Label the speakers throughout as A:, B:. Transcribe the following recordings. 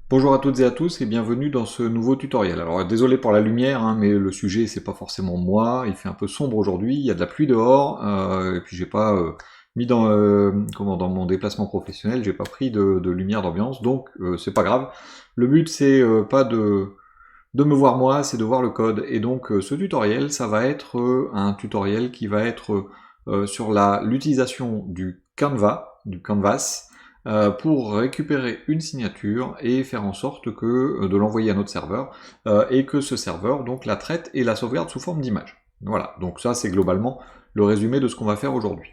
A: Bonjour à toutes et à tous et bienvenue dans ce nouveau tutoriel. Alors désolé pour la lumière, hein, mais le sujet c'est pas forcément moi, il fait un peu sombre aujourd'hui, il y a de la pluie dehors, et puis j'ai pas mis dans, dans mon déplacement professionnel, j'ai pas pris de lumière d'ambiance, donc c'est pas grave. Le but c'est pas de me voir moi, c'est de voir le code. Et donc ce tutoriel, ça va être un tutoriel qui va être sur l'utilisation du Canvas, pour récupérer une signature et faire en sorte que de l'envoyer à notre serveur et que ce serveur donc la traite et la sauvegarde sous forme d'image. Voilà, donc ça c'est globalement le résumé de ce qu'on va faire aujourd'hui.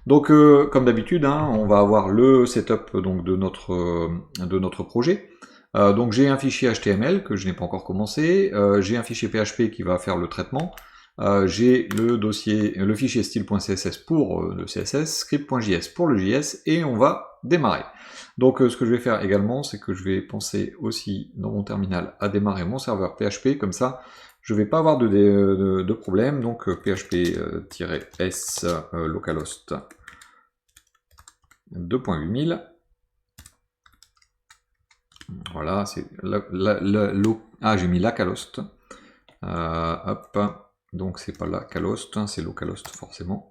A: Donc comme d'habitude, hein, on va avoir le setup donc de notre projet. Donc j'ai un fichier HTML que je n'ai pas encore commencé, j'ai un fichier PHP qui va faire le traitement, j'ai le fichier style.css pour le CSS, script.js pour le JS, et on va démarrer. Donc ce que je vais faire également, c'est que je vais penser aussi dans mon terminal à démarrer mon serveur PHP, comme ça je ne vais pas avoir de problème. Donc PHP-s localhost 2.8000. Voilà, c'est j'ai mis localhost. Hop, donc c'est pas localhost, hein, c'est localhost forcément.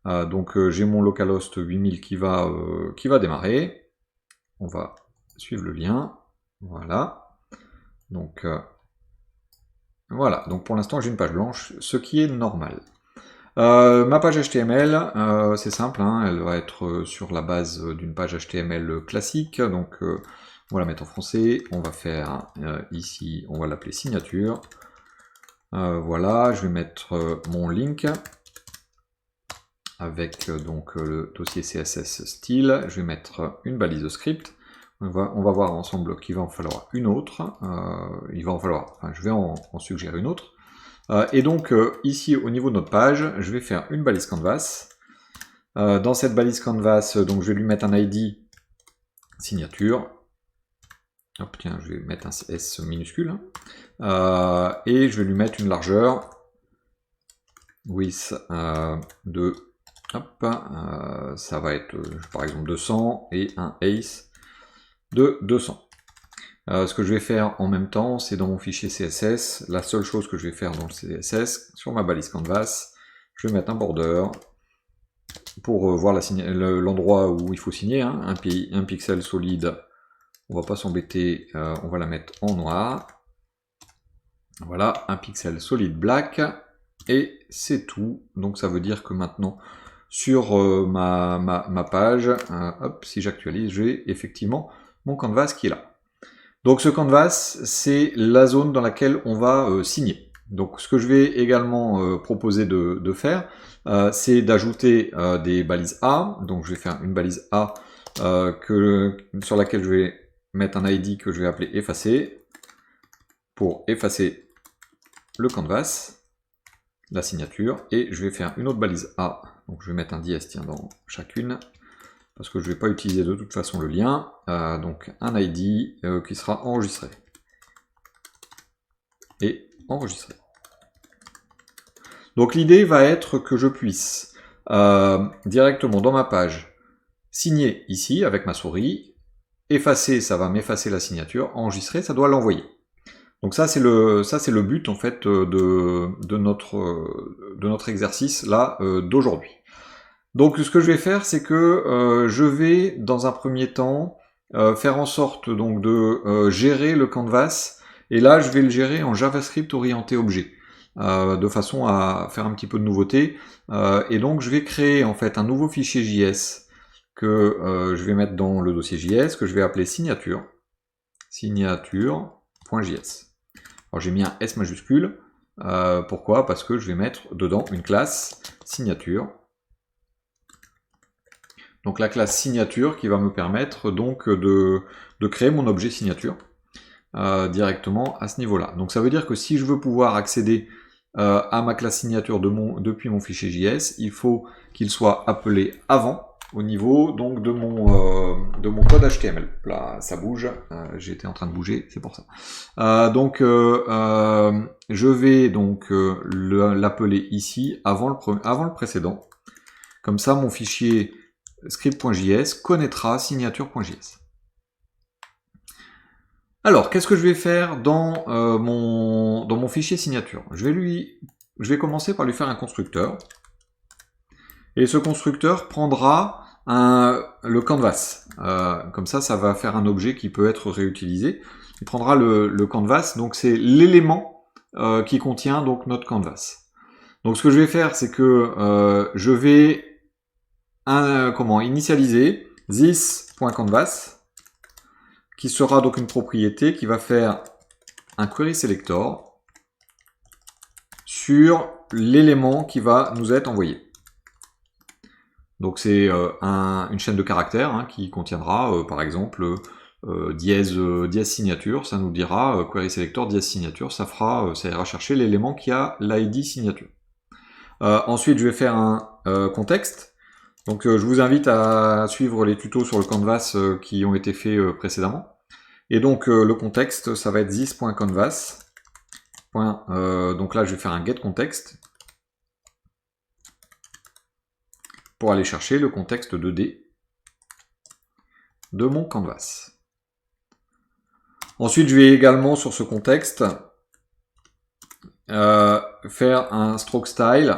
A: Donc j'ai mon localhost 8000 qui va démarrer. On va suivre le lien. Voilà. Donc voilà. Donc pour l'instant j'ai une page blanche, ce qui est normal. Ma page HTML, c'est simple, hein, elle va être sur la base d'une page HTML classique, donc on va la mettre en français, on va faire ici, on va l'appeler signature. Voilà, je vais mettre mon link avec donc le dossier CSS style, je vais mettre une balise de script. On va voir ensemble qu'il va en falloir une autre, je vais en suggérer une autre. Et donc ici au niveau de notre page, je vais faire une balise canvas. Dans cette balise canvas, donc je vais lui mettre un ID signature. Hop, tiens, je vais mettre un S minuscule. Et je vais lui mettre une largeur width de, hop, ça va être par exemple 200 et un height de 200. Ce que je vais faire en même temps, c'est dans mon fichier CSS, la seule chose que je vais faire dans le CSS, sur ma balise canvas, je vais mettre un border pour voir l'endroit où il faut signer, hein, un pixel solide, on va pas s'embêter, on va la mettre en noir. Voilà, un pixel solide black, et c'est tout. Donc ça veut dire que maintenant, sur ma page, hop, si j'actualise, j'ai effectivement mon canvas qui est là. Donc ce canvas, c'est la zone dans laquelle on va signer. Donc ce que je vais également proposer de faire, c'est d'ajouter des balises A. Donc je vais faire une balise A sur laquelle je vais mettre un ID que je vais appeler effacer, pour effacer le canvas, la signature, et je vais faire une autre balise A. Donc je vais mettre un dièse dans chacune, parce que je ne vais pas utiliser de toute façon le lien, donc un ID qui sera enregistré. Et enregistré. Donc l'idée va être que je puisse directement dans ma page signer ici avec ma souris, effacer, ça va m'effacer la signature, enregistrer, ça doit l'envoyer. Donc ça c'est le but en fait de notre exercice là d'aujourd'hui. Donc ce que je vais faire, c'est que je vais dans un premier temps faire en sorte donc de gérer le canvas, et là je vais le gérer en JavaScript orienté objet, de façon à faire un petit peu de nouveauté, et donc je vais créer en fait un nouveau fichier JS que je vais mettre dans le dossier JS, que je vais appeler signature.js. Alors j'ai mis un S majuscule, pourquoi? Parce que je vais mettre dedans une classe signature. Donc la classe signature qui va me permettre donc de créer mon objet signature directement à ce niveau-là. Donc ça veut dire que si je veux pouvoir accéder à ma classe signature depuis mon fichier JS, il faut qu'il soit appelé avant, au niveau donc de mon code HTML. Là, ça bouge, j'étais en train de bouger, c'est pour ça. Donc je vais donc l'appeler ici avant le précédent. Comme ça, mon fichier script.js connaîtra signature.js. Alors, qu'est-ce que je vais faire dans mon fichier signature? Je vais commencer par lui faire un constructeur. Et ce constructeur prendra le canvas. Comme ça va faire un objet qui peut être réutilisé. Il prendra le canvas, donc c'est l'élément qui contient donc notre canvas. Donc ce que je vais faire, c'est que je vais initialiser this.canvas, qui sera donc une propriété qui va faire un query selector sur l'élément qui va nous être envoyé. Donc c'est une chaîne de caractères hein, qui contiendra par exemple dièse signature, ça nous dira query selector dièse signature, ça ira chercher l'élément qui a l'ID signature. Ensuite je vais faire un contexte. Donc je vous invite à suivre les tutos sur le canvas qui ont été faits précédemment. Et donc le contexte, ça va être this.canvas. Donc là je vais faire un getContext pour aller chercher le contexte 2D de mon canvas. Ensuite, je vais également sur ce contexte faire un stroke style.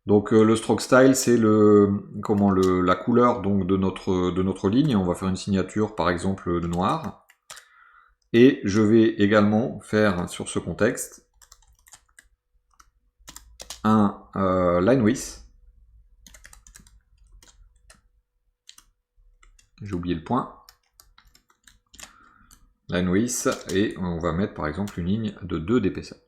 A: Donc le stroke style, c'est la couleur donc, de notre ligne. On va faire une signature par exemple de noir. Et je vais également faire sur ce contexte un line width. J'ai oublié le point. Line width, et on va mettre par exemple une ligne de 2 d'épaisseur.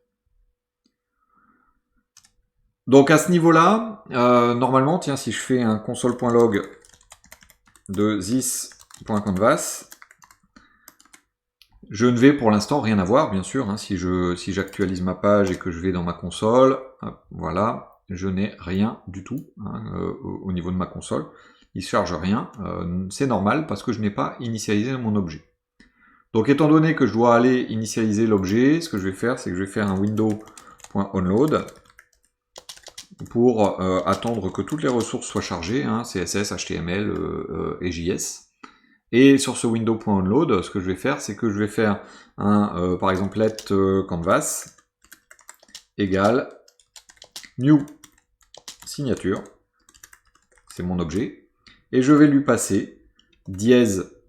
A: Donc à ce niveau-là, normalement, tiens, si je fais un console.log de this.canvas, je ne vais pour l'instant rien avoir, bien sûr, hein, si j'actualise ma page et que je vais dans ma console, hop, voilà, je n'ai rien du tout hein, au niveau de ma console, il ne charge rien, c'est normal parce que je n'ai pas initialisé mon objet. Donc étant donné que je dois aller initialiser l'objet, ce que je vais faire, c'est que je vais faire un window.onload pour attendre que toutes les ressources soient chargées, hein, CSS, HTML et JS. Et sur ce window.onload, ce que je vais faire, c'est que je vais faire un, par exemple, let canvas égale new signature, c'est mon objet, et je vais lui passer dièse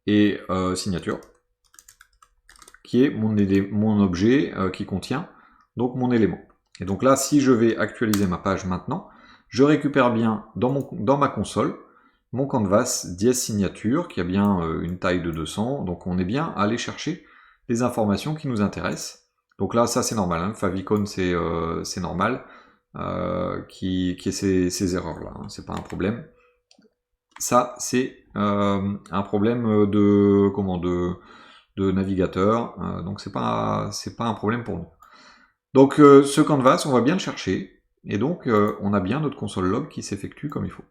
A: et signature, qui est mon objet qui contient donc mon élément. Et donc là, si je vais actualiser ma page maintenant, je récupère bien dans ma console mon canvas dièse signature qui a bien une taille de 200, donc on est bien allé chercher les informations qui nous intéressent. Donc là, ça c'est normal, hein. Favicon c'est normal qui ait ces erreurs-là, hein. C'est pas un problème. Ça c'est un problème de navigateur, donc c'est pas un problème pour nous. Donc ce canvas, on va bien le chercher, et donc on a bien notre console log qui s'effectue comme il faut.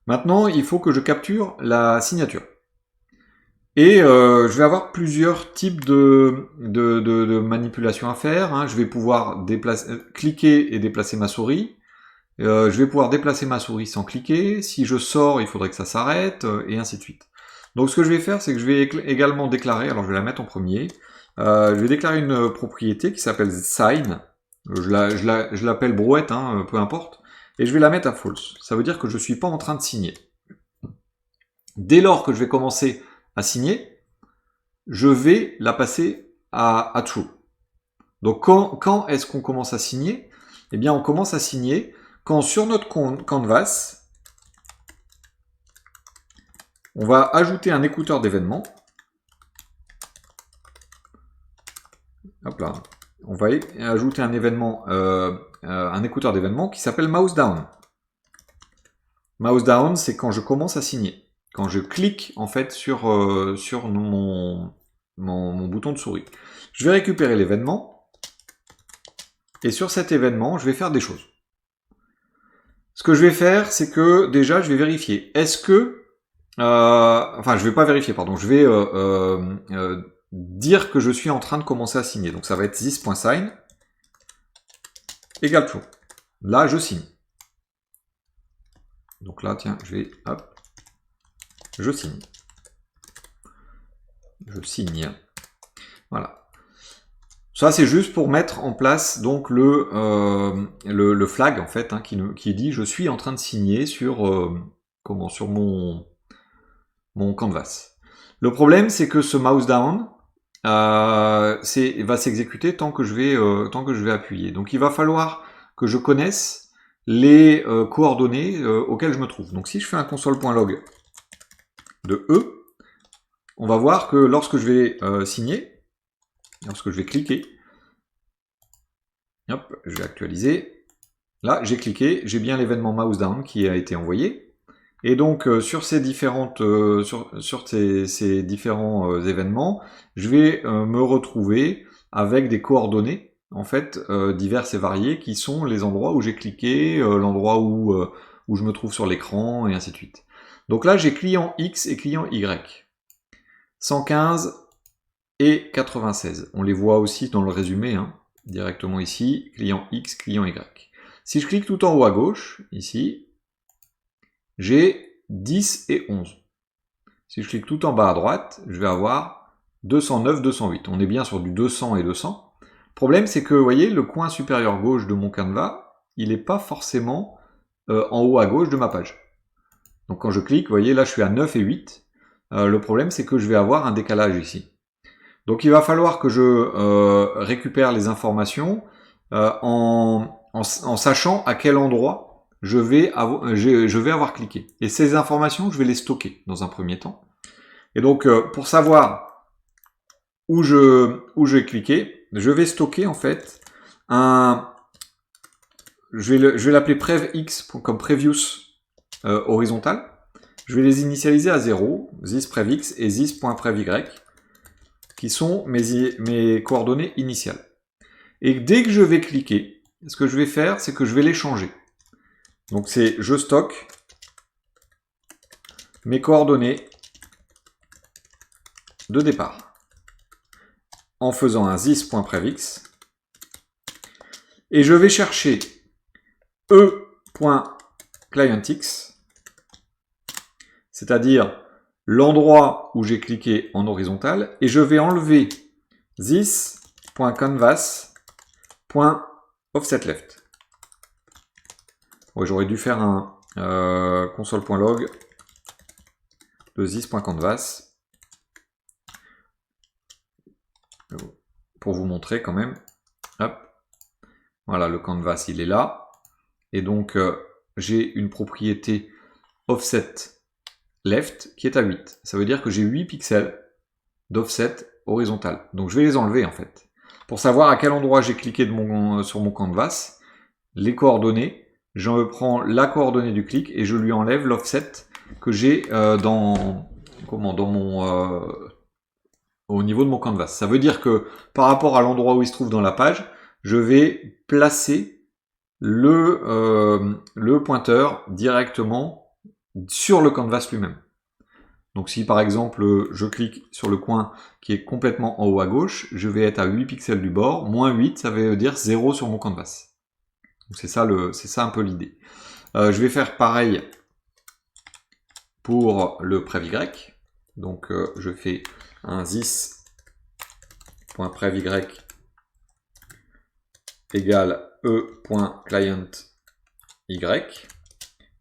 A: Maintenant, il faut que je capture la signature. Et je vais avoir plusieurs types de manipulations à faire, hein. Je vais pouvoir cliquer et déplacer ma souris. Je vais pouvoir déplacer ma souris sans cliquer. Si je sors, il faudrait que ça s'arrête, et ainsi de suite. Donc ce que je vais faire, c'est que je vais également déclarer, alors je vais la mettre en premier, je vais déclarer une propriété qui s'appelle sign. Je l'appelle brouette, hein, peu importe. Et je vais la mettre à false. Ça veut dire que je ne suis pas en train de signer. Dès lors que je vais commencer à signer, je vais la passer à true. Donc quand est-ce qu'on commence à signer? Eh bien on commence à signer quand sur notre canvas, on va ajouter un écouteur d'événements. Hop là. On va ajouter un événement, un écouteur d'événements qui s'appelle mouse down. Mouse down, c'est quand je commence à signer. Quand je clique en fait sur mon bouton de souris. Je vais récupérer l'événement. Et sur cet événement, je vais faire des choses. Ce que je vais faire, c'est que déjà, je vais vérifier. Est-ce que... enfin, je vais pas vérifier, pardon. Je vais dire que je suis en train de commencer à signer. Donc ça va être this.sign égale true. Là, je signe. Donc là, tiens, je vais... Hop. Je signe. je signe. Voilà. Ça, c'est juste pour mettre en place donc le flag en fait, hein, qui dit je suis en train de signer sur sur mon canvas. Le problème, c'est que ce mouse down va s'exécuter tant que je vais appuyer. Donc, il va falloir que je connaisse les coordonnées auxquelles je me trouve. Donc, si je fais un console.log de E, on va voir que lorsque je vais signer, lorsque je vais cliquer, hop, je vais actualiser. Là, j'ai cliqué, j'ai bien l'événement mouse down qui a été envoyé. Et donc, sur ces différents événements, je vais me retrouver avec des coordonnées, en fait, diverses et variées, qui sont les endroits où j'ai cliqué, l'endroit où je me trouve sur l'écran, et ainsi de suite. Donc là, j'ai client X et client Y. 115 et 96. On les voit aussi dans le résumé, hein, directement ici, client X, client Y. Si je clique tout en haut à gauche, ici, j'ai 10 et 11. Si je clique tout en bas à droite, je vais avoir 209, 208. On est bien sur du 200 et 200. Le problème, c'est que, vous voyez, le coin supérieur gauche de mon canevas, il n'est pas forcément en haut à gauche de ma page. Donc quand je clique, vous voyez, là je suis à 9 et 8. Le problème, c'est que je vais avoir un décalage ici. Donc il va falloir que je récupère les informations en sachant à quel endroit je vais avoir cliqué. Et ces informations, je vais les stocker dans un premier temps. Et donc pour savoir où je vais cliquer, je vais stocker en fait je vais l'appeler prevx comme previous horizontal. Je vais les initialiser à 0, this_prevx et this.prevy, qui sont mes coordonnées initiales. Et dès que je vais cliquer, ce que je vais faire, c'est que je vais les changer. Donc c'est je stocke mes coordonnées de départ en faisant un this.prevx et je vais chercher e.clientx, c'est-à-dire l'endroit où j'ai cliqué en horizontal, et je vais enlever this.canvas.offsetleft. Ouais, j'aurais dû faire un console.log de this.canvas pour vous montrer quand même. Hop. Voilà, le canvas il est là. Et donc j'ai une propriété offset left qui est à 8. Ça veut dire que j'ai 8 pixels d'offset horizontal. Donc je vais les enlever en fait. Pour savoir à quel endroit j'ai cliqué sur mon canvas, les coordonnées, j'en prends la coordonnée du clic et je lui enlève l'offset que j'ai au niveau de mon canvas. Ça veut dire que par rapport à l'endroit où il se trouve dans la page, je vais placer le pointeur directement sur le canvas lui-même. Donc si par exemple je clique sur le coin qui est complètement en haut à gauche, je vais être à 8 pixels du bord, moins 8 ça veut dire 0 sur mon canvas. C'est ça un peu l'idée. Je vais faire pareil pour le prevy. Donc je fais un this.prevy égale e.clientY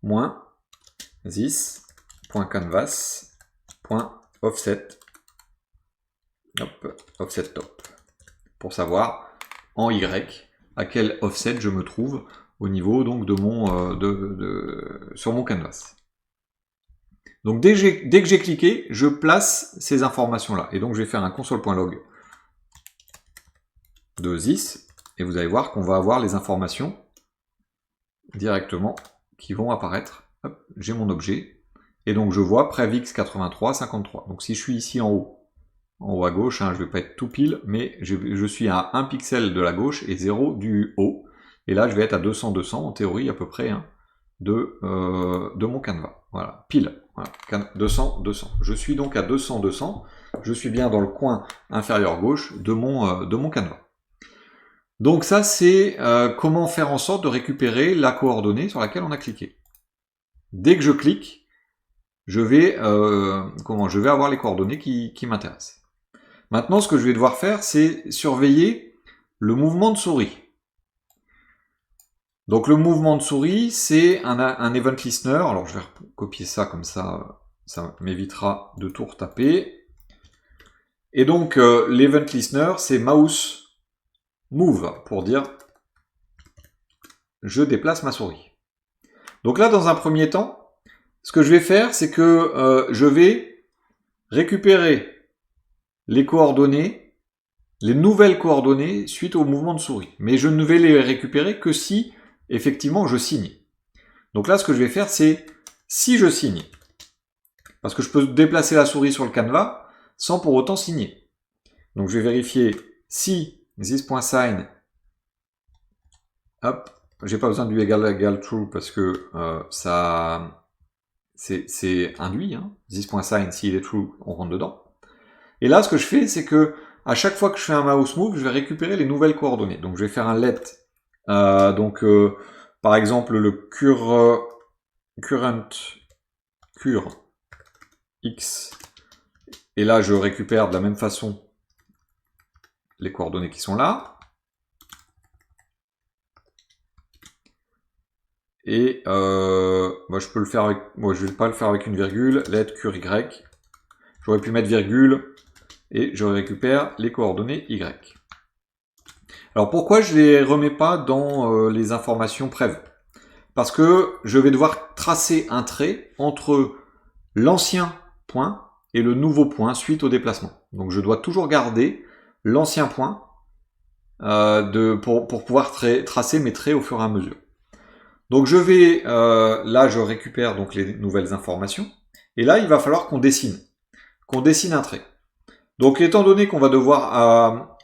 A: moins this.canvas.offset offset top pour savoir en Y à quel offset je me trouve au niveau donc de mon sur mon canvas. Donc dès que j'ai cliqué, je place ces informations là et donc je vais faire un console.log de this et vous allez voir qu'on va avoir les informations directement qui vont apparaître. J'ai mon objet et donc je vois prevx 83 53. Donc si je suis ici en haut à gauche, hein, je ne vais pas être tout pile, mais je suis à 1 pixel de la gauche et 0 du haut. Et là, je vais être à 200, 200, en théorie, à peu près, hein, de mon canevas. Voilà, pile. Voilà, 200, 200. Je suis donc à 200, 200. Je suis bien dans le coin inférieur gauche de mon canevas. Donc ça, c'est comment faire en sorte de récupérer la coordonnée sur laquelle on a cliqué. Dès que je clique, je vais avoir les coordonnées qui m'intéressent. Maintenant, ce que je vais devoir faire, c'est surveiller le mouvement de souris. Donc le mouvement de souris, c'est un event listener. Alors je vais copier ça comme ça m'évitera de tout retaper. Et donc l'event listener, c'est mouse move pour dire je déplace ma souris. Donc là, dans un premier temps, ce que je vais faire, c'est que je vais récupérer les coordonnées, les nouvelles coordonnées suite au mouvement de souris. Mais je ne vais les récupérer que si effectivement je signe. Donc là, ce que je vais faire, c'est si je signe. Parce que je peux déplacer la souris sur le canevas sans pour autant signer. Donc je vais vérifier si this.sign, hop, j'ai pas besoin du égal true parce que ça c'est induit, hein. This.sign, s'il est true, on rentre dedans. Et là, ce que je fais, c'est que à chaque fois que je fais un mouse move, je vais récupérer les nouvelles coordonnées. Donc je vais faire un let, par exemple le current cure x, et là je récupère de la même façon les coordonnées qui sont là. Et moi je peux le faire avec, moi je vais pas le faire avec une virgule, let cure y. J'aurais pu mettre virgule et je récupère les coordonnées y. Alors pourquoi je les remets pas dans les informations prév? Parce que je vais devoir tracer un trait entre l'ancien point et le nouveau point suite au déplacement. Donc je dois toujours garder l'ancien point pour pouvoir tracer mes traits au fur et à mesure. Donc je vais, là je récupère donc les nouvelles informations, et là il va falloir qu'on dessine un trait. Donc étant donné qu'on va devoir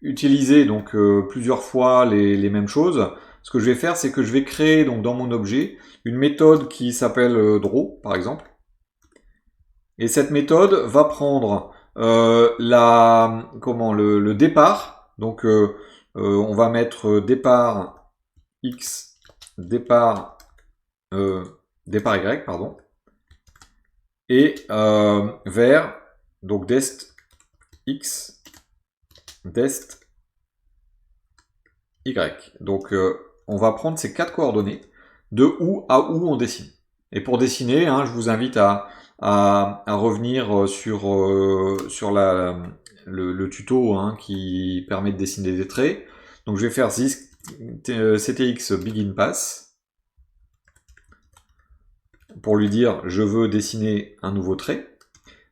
A: utiliser donc plusieurs fois les mêmes choses, ce que je vais faire, c'est que je vais créer donc dans mon objet une méthode qui s'appelle draw par exemple. Et cette méthode va prendre le départ. Donc on va mettre départ x, départ y, pardon, et vers donc dest x, dest y. Donc on va prendre ces 4 coordonnées de où à où on dessine. Et pour dessiner, hein, je vous invite à revenir sur le tuto hein, qui permet de dessiner des traits. Donc je vais faire this ctx begin pass pour lui dire je veux dessiner un nouveau trait.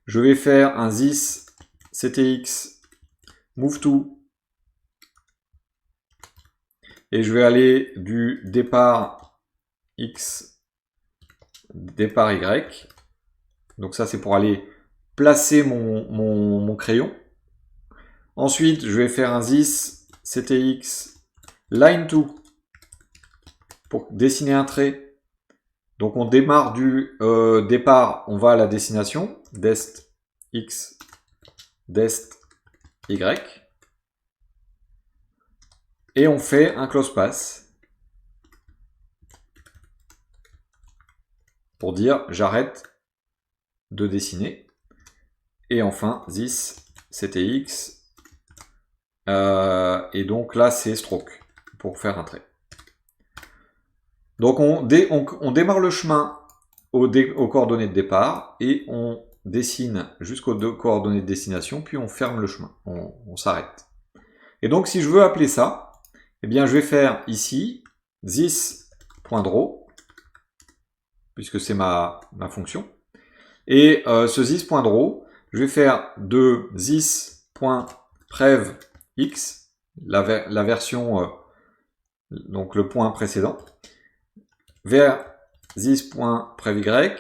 A: Je vais faire un this ctx move to et je vais aller du départ x, départ y. Donc ça c'est pour aller placer mon crayon. Ensuite je vais faire un this ctx line to pour dessiner un trait. Donc on démarre du départ, on va à la destination, dest x, dest y. Et on fait un close pass pour dire j'arrête de dessiner. Et enfin this ctx et donc là c'est stroke pour faire un trait. Donc on démarre le chemin aux coordonnées de départ et on dessine jusqu'aux coordonnées de destination, puis on ferme le chemin, on s'arrête. Et donc si je veux appeler ça, eh bien je vais faire ici this.draw, puisque c'est ma fonction. Et ce this.draw, je vais faire de this.prevx, la version, donc le point précédent, vers this.prev.y,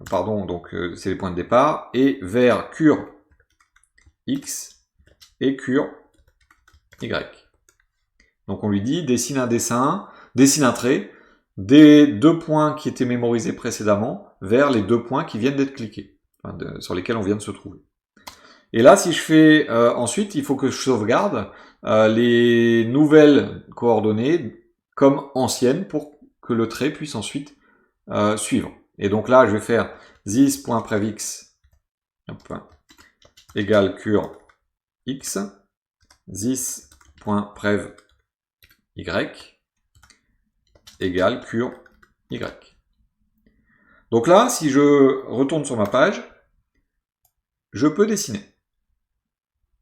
A: pardon, donc c'est les points de départ, et vers cure x et cure y. Donc on lui dit dessine un dessin, dessine un trait des 2 points qui étaient mémorisés précédemment vers les 2 points qui viennent d'être cliqués, enfin sur lesquels on vient de se trouver. Et là, si je fais ensuite, il faut que je sauvegarde les nouvelles coordonnées comme anciennes pour que le trait puisse ensuite suivre. Et donc là, je vais faire this.prevx égale cure x, this.prev y égale cure y. Donc là, si je retourne sur ma page, je peux dessiner.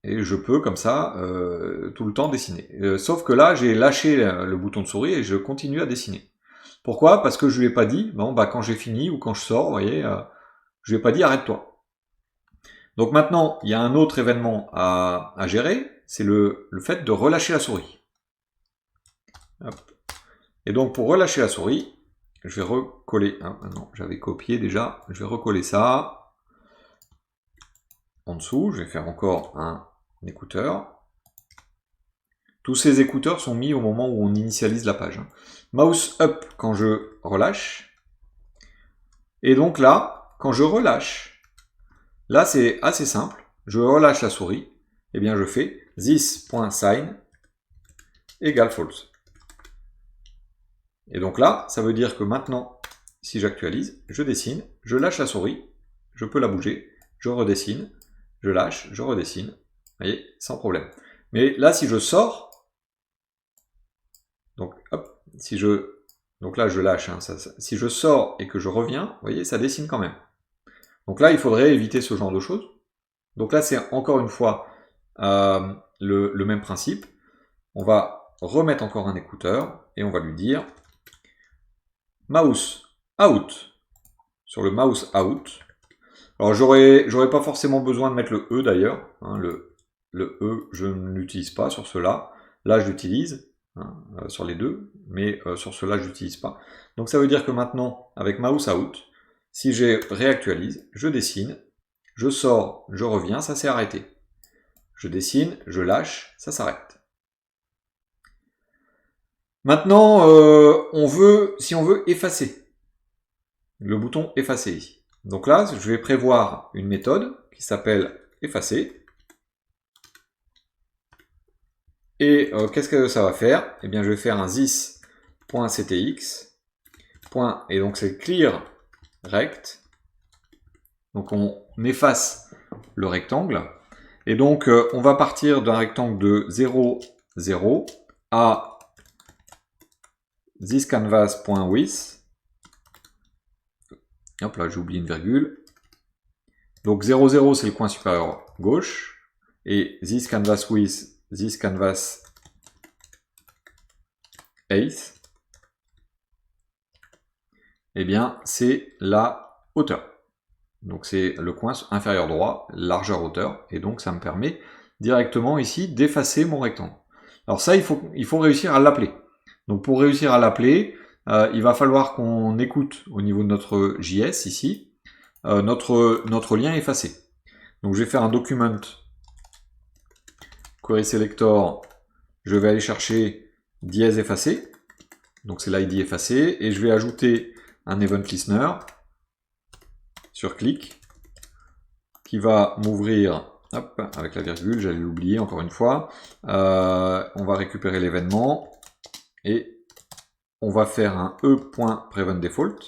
A: Et je peux, comme ça, tout le temps dessiner. Sauf que là, j'ai lâché le bouton de souris et je continue à dessiner. Pourquoi? Parce que je lui ai pas dit, bon, bah, quand j'ai fini ou quand je sors, vous voyez, je lui ai pas dit arrête-toi. Donc maintenant, il y a un autre événement à gérer, c'est le fait de relâcher la souris. Hop. Et donc pour relâcher la souris, je vais recoller, hein, non, j'avais copié déjà, je vais recoller ça en dessous, je vais faire encore un écouteur. Tous ces écouteurs sont mis au moment où on initialise la page. Mouse up quand je relâche. Et donc là, quand je relâche, là c'est assez simple, je relâche la souris, et bien je fais this.sign égale false. Et donc là, ça veut dire que maintenant, si j'actualise, je dessine, je lâche la souris, je peux la bouger, je redessine, je lâche, je redessine, vous voyez, sans problème. Mais là, si je sors, donc hop, donc là je lâche, hein, si je sors et que je reviens, vous voyez, ça dessine quand même. Donc là, il faudrait éviter ce genre de choses. Donc là, c'est encore une fois le même principe. On va remettre encore un écouteur et on va lui dire mouse out. Sur le mouse out. Alors j'aurais pas forcément besoin de mettre le E d'ailleurs. Hein, le E, je ne l'utilise pas sur cela. Là, je l'utilise hein, sur les deux, mais sur cela, je l'utilise pas. Donc ça veut dire que maintenant, avec mouse out, si je réactualise, je dessine, je sors, je reviens, ça s'est arrêté. Je dessine, je lâche, ça s'arrête. Maintenant, si on veut effacer, le bouton effacer ici. Donc là, je vais prévoir une méthode qui s'appelle effacer. Et qu'est-ce que ça va faire? Eh bien, je vais faire un this.ctx, et donc c'est clear rect. Donc on efface le rectangle. Et donc on va partir d'un rectangle de 0, 0 à thisCanvas.width. Hop là, j'ai oublié une virgule. Donc 0, 0 c'est le coin supérieur gauche. Et thisCanvas.width, thisCanvas height, eh bien c'est la hauteur. Donc c'est le coin inférieur droit, largeur hauteur, et donc ça me permet directement ici d'effacer mon rectangle. Alors ça, il faut réussir à l'appeler. Donc pour réussir à l'appeler, il va falloir qu'on écoute au niveau de notre JS ici, notre lien effacé. Donc je vais faire un document query selector, je vais aller chercher dièse effacé, donc c'est l'ID effacé, et je vais ajouter un event listener sur clic qui va m'ouvrir, hop, avec la virgule, j'allais l'oublier encore une fois, on va récupérer l'événement et on va faire un e.preventDefault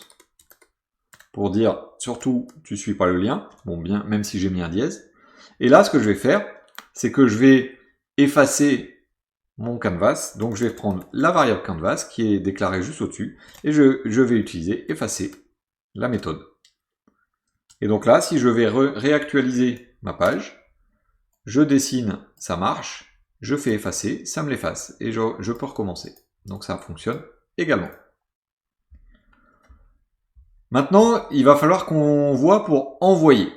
A: pour dire surtout tu suis pas le lien, bon bien, même si j'ai mis un dièse. Et là ce que je vais faire, c'est que je vais effacer mon canvas, donc je vais prendre la variable canvas qui est déclarée juste au-dessus et je vais utiliser effacer la méthode. Et donc là, si je vais réactualiser ma page, je dessine, ça marche, je fais effacer, ça me l'efface, et je peux recommencer. Donc ça fonctionne également. Maintenant, il va falloir qu'on voit pour envoyer.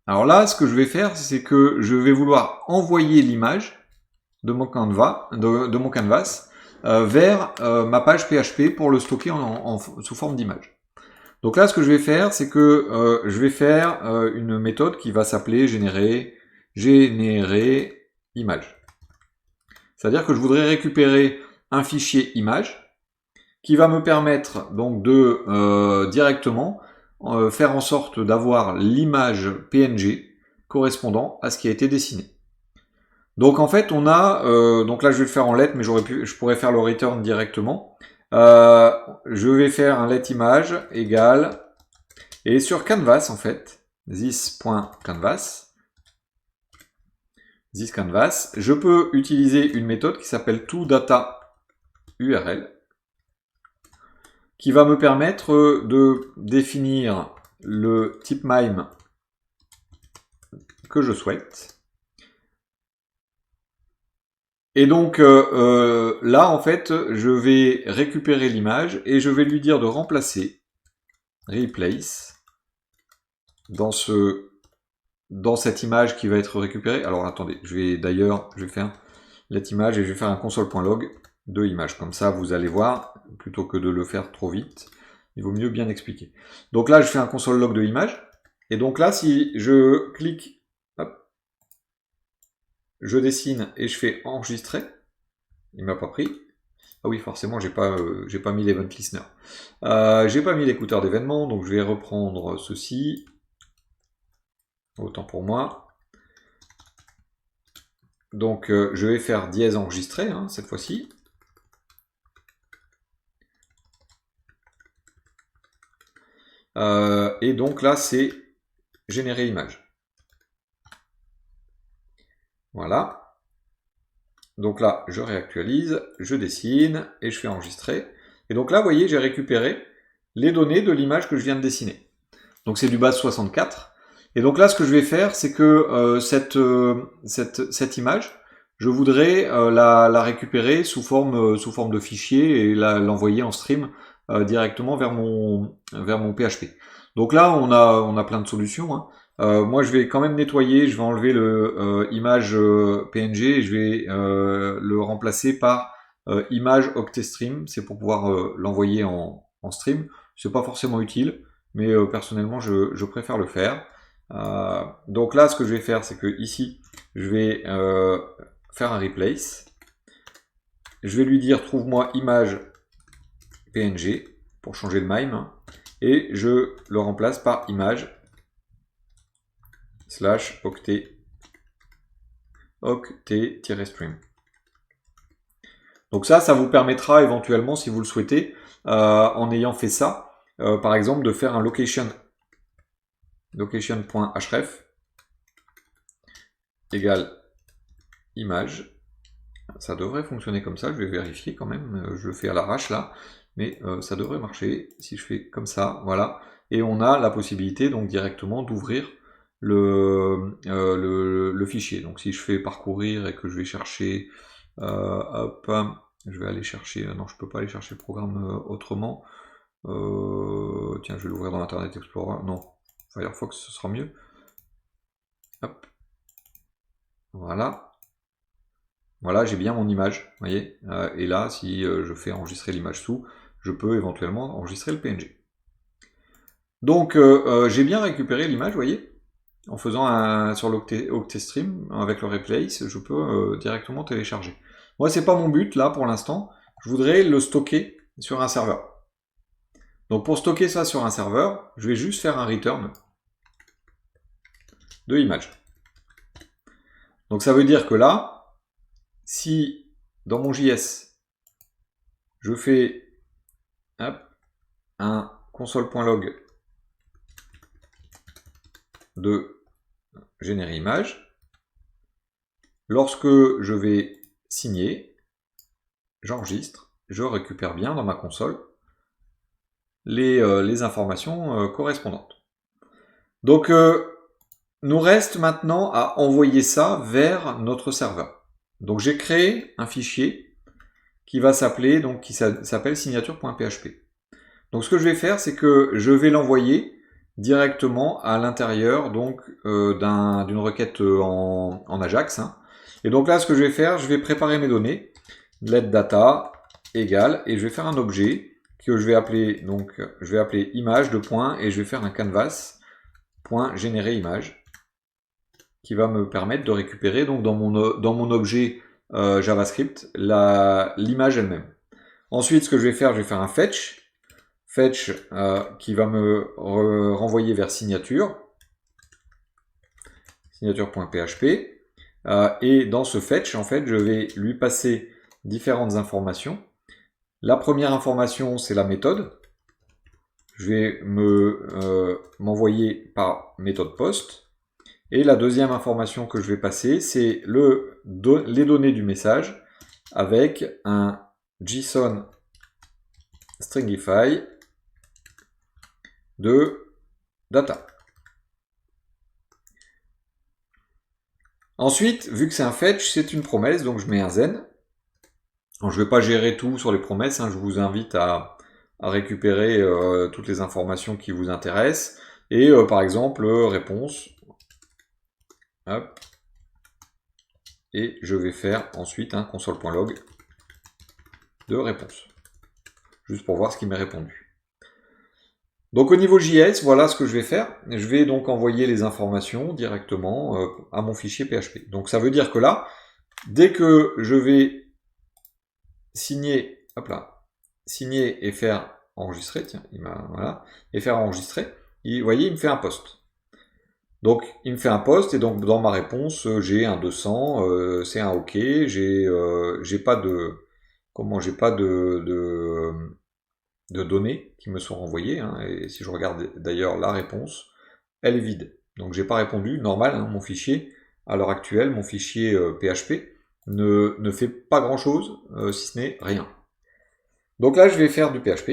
A: Alors là, ce que je vais faire, c'est que je vais vouloir envoyer l'image de mon canvas, vers ma page PHP pour le stocker sous forme d'image. Donc là, ce que je vais faire, c'est que je vais faire une méthode qui va s'appeler générer image. C'est-à-dire que je voudrais récupérer un fichier image qui va me permettre donc de directement faire en sorte d'avoir l'image PNG correspondant à ce qui a été dessiné. Donc en fait, on a, donc là je vais le faire en let, mais je pourrais faire le return directement. Je vais faire un let image égale, et sur canvas en fait, this.canvas, this canvas. Je peux utiliser une méthode qui s'appelle toDataURL, qui va me permettre de définir le type MIME que je souhaite. Et donc là, en fait, je vais récupérer l'image et je vais lui dire de remplacer replace dans cette image qui va être récupérée. Alors attendez, je vais faire let image et je vais faire un console.log de image. Comme ça, vous allez voir, plutôt que de le faire trop vite, il vaut mieux bien expliquer. Donc là, je fais un console.log de image. Et donc là, si je clique, hop, je dessine et je fais enregistrer, il m'a pas pris. Ah oui, forcément, j'ai pas mis l'event listener. J'ai pas mis l'écouteur d'événement, donc je vais reprendre ceci. Autant pour moi. Donc je vais faire dièse enregistré hein, cette fois-ci. Et donc là, c'est générer image. Voilà. Donc là, je réactualise, je dessine et je fais enregistrer. Et donc là, vous voyez, j'ai récupéré les données de l'image que je viens de dessiner. Donc c'est du base 64. Et donc là, ce que je vais faire, c'est que cette image, je voudrais la récupérer sous forme de fichier et l'envoyer en stream directement vers mon PHP. Donc là, on a plein de solutions. Hein. Moi, je vais quand même nettoyer, je vais enlever le image PNG et je vais le remplacer par image OctStream. C'est pour pouvoir l'envoyer en stream. C'est pas forcément utile, mais personnellement, je préfère le faire. Donc là, ce que je vais faire, c'est que ici, je vais faire un replace. Je vais lui dire trouve-moi image PNG pour changer le MIME hein, et je le remplace par image / octet-stream. Donc ça vous permettra éventuellement, si vous le souhaitez, en ayant fait ça, par exemple, de faire un location.href égale image. Ça devrait fonctionner comme ça, je vais vérifier quand même, je le fais à l'arrache là, mais ça devrait marcher si je fais comme ça, voilà. Et on a la possibilité donc directement d'ouvrir le fichier. Donc si je fais parcourir et que je vais chercher, hop, je vais aller chercher, non je peux pas aller chercher le programme autrement. Tiens, je vais l'ouvrir dans Internet Explorer, non, Firefox ce sera mieux. Hop, voilà. Voilà, j'ai bien mon image, vous voyez. Et là, si je fais enregistrer l'image sous, je peux éventuellement enregistrer le PNG. Donc, j'ai bien récupéré l'image, vous voyez. En faisant sur l'OctStream, avec le replace, je peux directement télécharger. Moi, c'est pas mon but, là, pour l'instant. Je voudrais le stocker sur un serveur. Donc, pour stocker ça sur un serveur, je vais juste faire un return de image. Donc, ça veut dire que là, si dans mon JS, je fais hop, un console.log de générer image, lorsque je vais signer, j'enregistre, je récupère bien dans ma console les informations correspondantes. Donc, nous reste maintenant à envoyer ça vers notre serveur. Donc j'ai créé un fichier qui va s'appeler, donc qui s'appelle signature.php. Donc ce que je vais faire, c'est que je vais l'envoyer directement à l'intérieur donc d'une requête en Ajax. Hein. Et donc là, ce que je vais faire, je vais préparer mes données, let data égale, et je vais faire un objet que je vais appeler image de point et je vais faire un canvas.générer image qui va me permettre de récupérer donc dans mon objet JavaScript l'image elle-même. Ensuite, ce que je vais faire un fetch qui va me renvoyer vers signature.php et dans ce fetch, en fait, je vais lui passer différentes informations. La première information, c'est la méthode. Je vais m'envoyer par méthode post. Et la deuxième information que je vais passer, c'est les données du message avec un JSON stringify de data. Ensuite, vu que c'est un fetch, c'est une promesse, donc je mets un zen. Alors, je ne vais pas gérer tout sur les promesses, hein, je vous invite à récupérer toutes les informations qui vous intéressent. Et par exemple, réponse. Hop. Et je vais faire ensuite un console.log de réponse. Juste pour voir ce qui m'est répondu. Donc au niveau JS, voilà ce que je vais faire. Je vais donc envoyer les informations directement à mon fichier PHP. Donc ça veut dire que là, dès que je vais signer, hop là, signer et faire enregistrer, tiens, voilà, et faire enregistrer, vous voyez, il me fait un post. Donc il me fait un post et donc dans ma réponse, j'ai un 200, c'est un OK, j'ai pas de de données qui me sont renvoyées, hein, et si je regarde d'ailleurs la réponse, elle est vide. Donc j'ai pas répondu, normal, hein, mon fichier, à l'heure actuelle, mon fichier PHP ne fait pas grand chose, si ce n'est rien. Donc là je vais faire du PHP,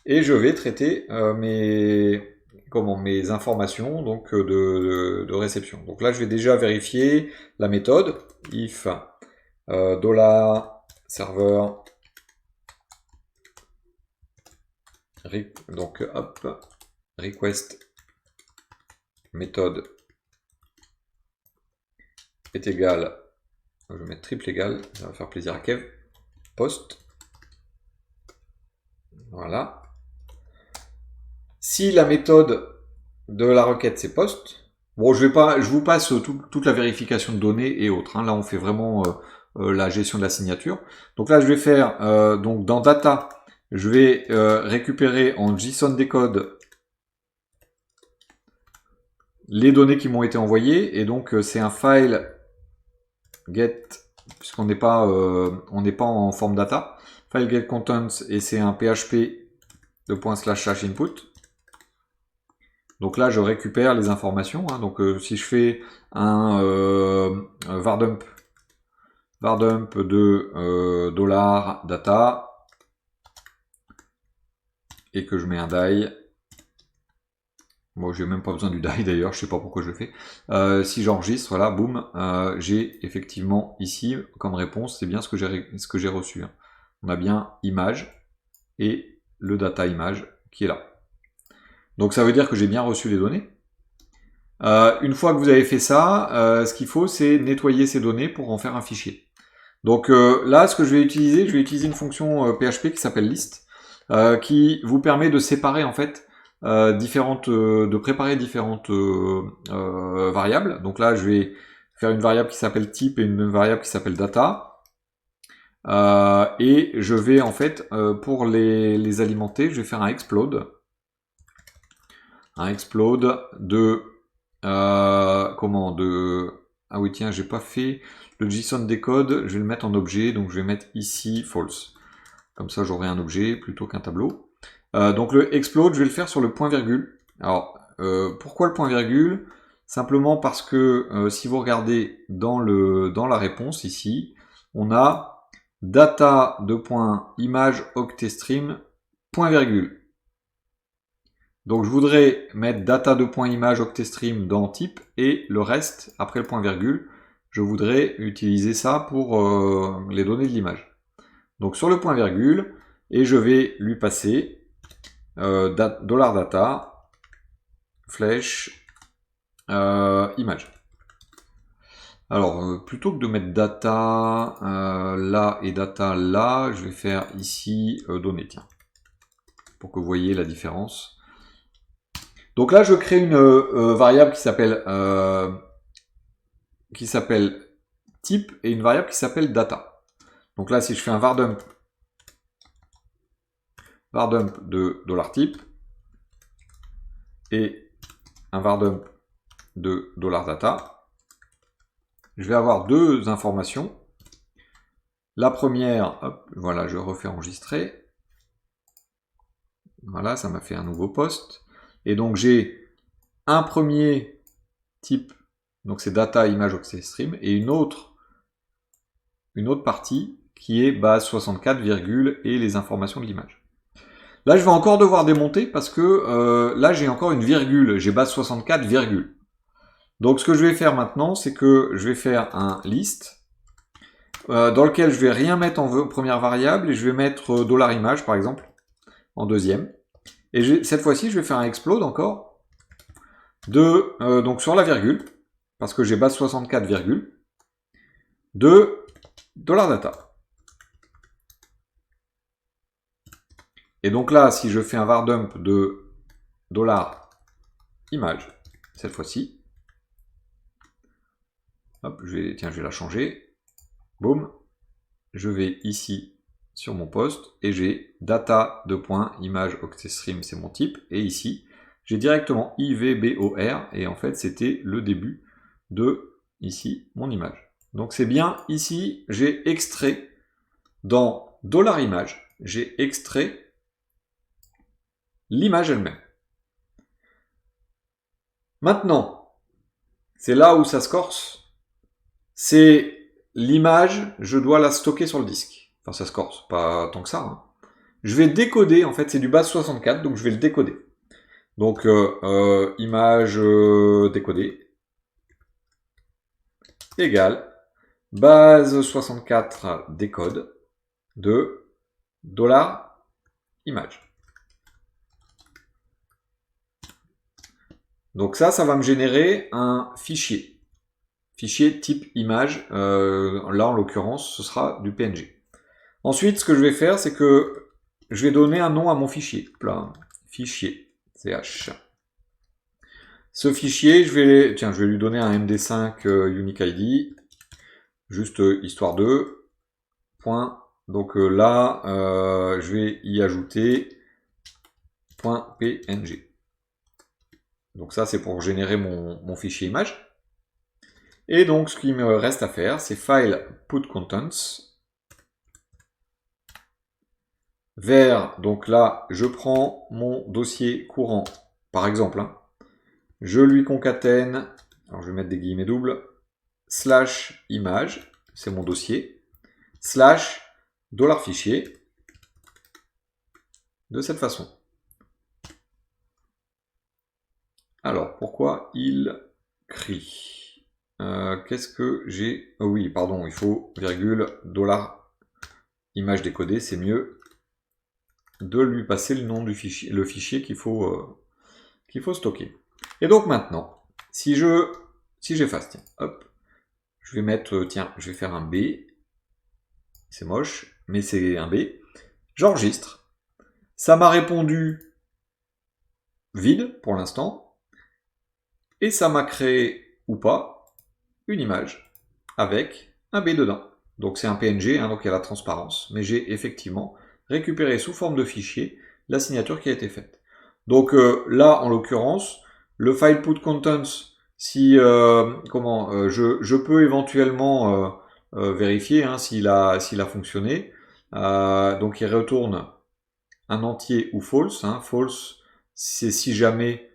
A: et je vais traiter mes informations donc, de réception. Donc là je vais déjà vérifier la méthode, if $server. Donc hop, request méthode est égal, je vais mettre triple égal, ça va faire plaisir à Kev, post. Voilà. Si la méthode de la requête c'est post, bon je vous passe toute la vérification de données et autres, hein. Là on fait vraiment la gestion de la signature. Donc là je vais faire donc dans data, je vais récupérer en JSON decode les données qui m'ont été envoyées, et donc c'est un file get, puisqu'on n'est pas en forme data, file get contents, et c'est un php de // input. Donc là je récupère les informations, hein. Donc si je fais un vardump de $data et que je mets un die. Moi, j'ai même pas besoin du die d'ailleurs, je sais pas pourquoi je le fais. Si j'enregistre, voilà, boum, j'ai effectivement ici comme réponse, c'est bien ce que j'ai reçu, hein. On a bien image et le data image qui est là. Donc ça veut dire que j'ai bien reçu les données. Une fois que vous avez fait ça, ce qu'il faut, c'est nettoyer ces données pour en faire un fichier. Donc là, ce que je vais utiliser une fonction PHP qui s'appelle list, qui vous permet de séparer en fait de préparer différentes variables. Donc là, je vais faire une variable qui s'appelle type et une variable qui s'appelle data. Et je vais en fait, pour les alimenter, je vais faire un explode. Un explode de ah oui tiens, j'ai pas fait le JSON decode, je vais le mettre en objet, donc je vais mettre ici false. Comme ça j'aurai un objet plutôt qu'un tableau. Donc le explode, je vais le faire sur le point virgule. Alors pourquoi le point virgule? Simplement parce que si vous regardez dans la réponse ici, on a data image octstream point virgule. Donc je voudrais mettre data image octstream dans type, et le reste, après le point virgule, je voudrais utiliser ça pour les données de l'image. Donc sur le point virgule, et je vais lui passer $data flèche image. Alors plutôt que de mettre data là et data là, je vais faire ici données, tiens, pour que vous voyez la différence. Donc là, je crée une variable qui s'appelle type et une variable qui s'appelle data. Donc là, si je fais un vardump de $type et un vardump de $data, je vais avoir deux informations. La première, hop, voilà, je refais enregistrer. Voilà, ça m'a fait un nouveau post. Et donc j'ai un premier type, donc c'est data image OxyStream, et une autre partie qui est base 64, virgule, et les informations de l'image. Là, je vais encore devoir démonter parce que là, j'ai encore une virgule. J'ai base 64, virgule. Donc, ce que je vais faire maintenant, c'est que je vais faire un list dans lequel je vais rien mettre en première variable et je vais mettre $image, par exemple, en deuxième. Et cette fois-ci, je vais faire un explode encore donc sur la virgule, parce que j'ai base 64, virgule, de $data. Et donc là, si je fais un var dump de $image, cette fois-ci, hop, je vais la changer. Boum. Je vais ici sur mon poste et j'ai data de point image OxyStream, c'est mon type. Et ici, j'ai directement IVBOR et en fait, c'était le début de ici mon image. Donc c'est bien ici, j'ai extrait dans $image, j'ai extrait l'image elle-même. Maintenant, c'est là où ça se corse. C'est l'image, je dois la stocker sur le disque. Enfin, ça se corse, pas tant que ça. Hein. Je vais décoder, en fait, c'est du base 64, donc je vais le décoder. Donc, image décodée égale base 64 décode de $image. Donc ça va me générer un fichier. Fichier type image. Là, en l'occurrence, ce sera du PNG. Ensuite, ce que je vais faire, c'est que je vais donner un nom à mon fichier. Fichier. CH. Ce fichier, je vais lui donner un MD5 Unique ID. Juste histoire de. Point. Donc là, je vais y ajouter .png. Donc ça, c'est pour générer mon fichier image. Et donc, ce qu'il me reste à faire, c'est file put contents vers, donc là, je prends mon dossier courant, par exemple, hein, je lui concatène, alors je vais mettre des guillemets doubles, slash image, c'est mon dossier, slash $fichier, de cette façon. Alors, pourquoi il crie? Qu'est-ce que j'ai? Oh oui, pardon, il faut virgule $image décodée, c'est mieux de lui passer le nom du fichier, le fichier qu'il faut stocker. Et donc maintenant, si j'efface, tiens, hop, je vais mettre, tiens, je vais faire un B, c'est moche, mais c'est un B, j'enregistre, ça m'a répondu vide pour l'instant, et ça m'a créé, ou pas, une image avec un B dedans. Donc c'est un PNG, hein, donc il y a la transparence, mais j'ai effectivement récupéré sous forme de fichier la signature qui a été faite. Donc là, en l'occurrence, le file put contents, si je peux éventuellement vérifier hein, s'il a fonctionné. Donc il retourne un entier ou false. Hein. False, c'est si jamais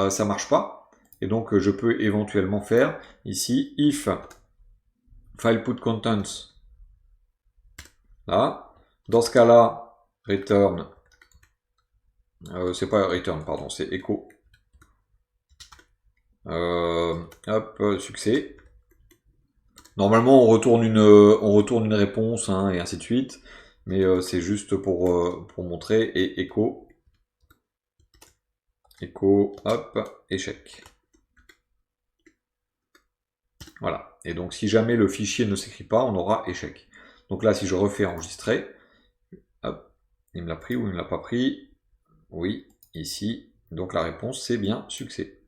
A: ça marche pas. Et donc je peux éventuellement faire ici if file put contents. Là, dans ce cas-là, return. C'est pas return, pardon, c'est echo. Hop, succès. Normalement, on retourne une réponse, hein, et ainsi de suite. Mais c'est juste pour montrer. Et echo. Echo, hop, échec. Voilà. Et donc, si jamais le fichier ne s'écrit pas, on aura échec. Donc là, si je refais enregistrer, hop, il me l'a pris ou il ne me l'a pas pris? Oui, ici. Donc la réponse, c'est bien succès.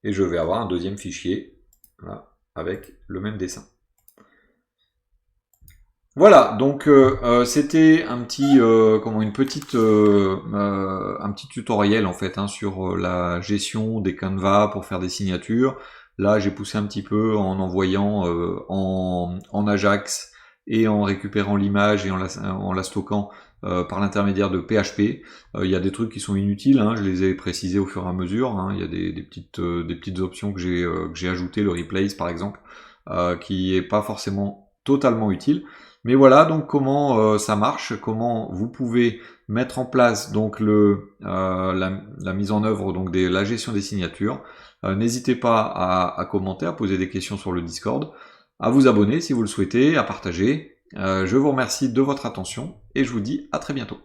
A: Et je vais avoir un deuxième fichier, là, avec le même dessin. Voilà, donc c'était un petit, un petit tutoriel en fait hein, sur la gestion des canevas pour faire des signatures. Là, j'ai poussé un petit peu en envoyant en Ajax et en récupérant l'image et en la stockant par l'intermédiaire de PHP. Il y a des trucs qui sont inutiles, hein, je les ai précisés au fur et à mesure. Hein. Il y a des petites options que j'ai ajoutées, le replace par exemple, qui est pas forcément totalement utile. Mais voilà donc comment ça marche, comment vous pouvez mettre en place donc la mise en œuvre donc la gestion des signatures. N'hésitez pas à commenter, à poser des questions sur le Discord, à vous abonner si vous le souhaitez, à partager. Je vous remercie de votre attention et je vous dis à très bientôt.